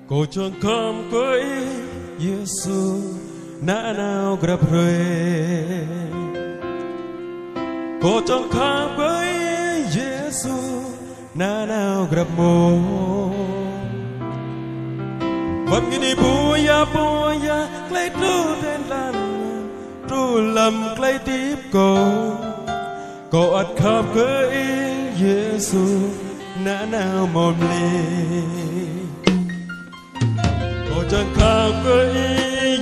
Cô chẳng khám với Giêsu nã nào gặp rồi. Cô chẳng khám với Giêsu nã nào gặp mô. Vẫn nghĩ bùa clay tru tên lan tru lầm clay tiếp cô ắt khám với Giêsu nã nào mồm lì. Cô chẳng khám với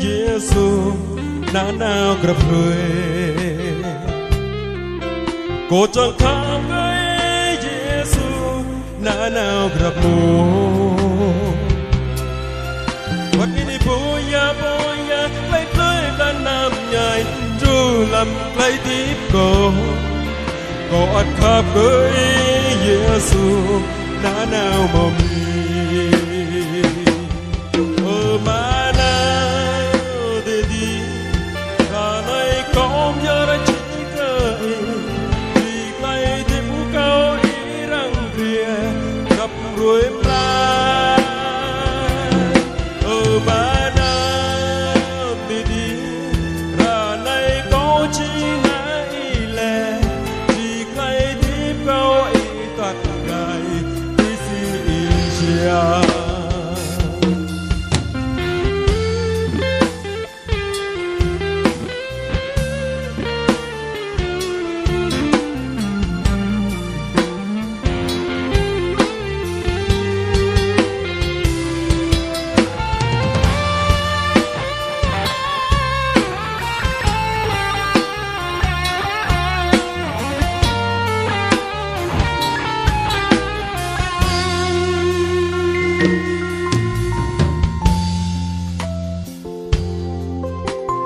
Giêsu nã nào gặp rồi. Cô chẳng khám với Giêsu nã nào gặp mô. Vật ini bùa clay tới lan nam nhai tru lầm clay tiếp cô ắt khám với Giêsu nã nào mồm lì.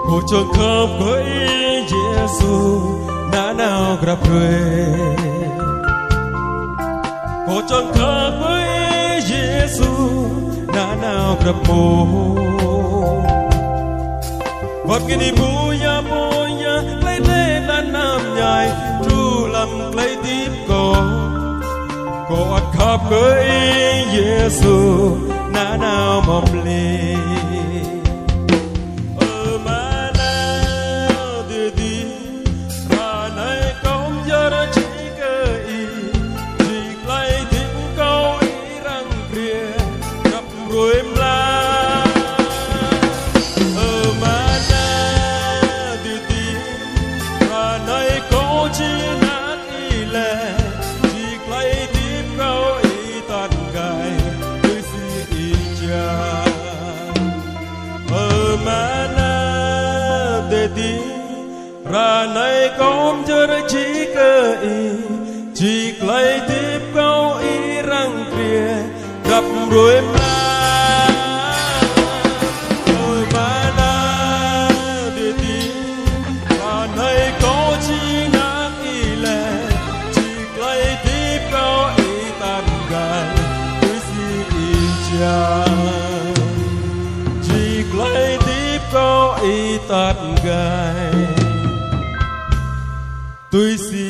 Cô chẳng khám với Giêsu nã nào gặp rồi. Cô chẳng khám với Giêsu nã nào gặp mô. Vật nghĩ bùa clay lê lan nam nhai tru lầm clay tiếp cô ắt khám với Giêsu nã nào mồm lì. Ra này con chờ chỉ cơ ý chỉ lấy tiếp câu ý răng kia gặp rồi mà ôi mà na địa tí ra này có chỉ nát ý lệ chỉ lấy tiếp câu ý tàn gai tôi xin ý cha chỉ lấy tiếp câu ý tàn gai. Tôi xin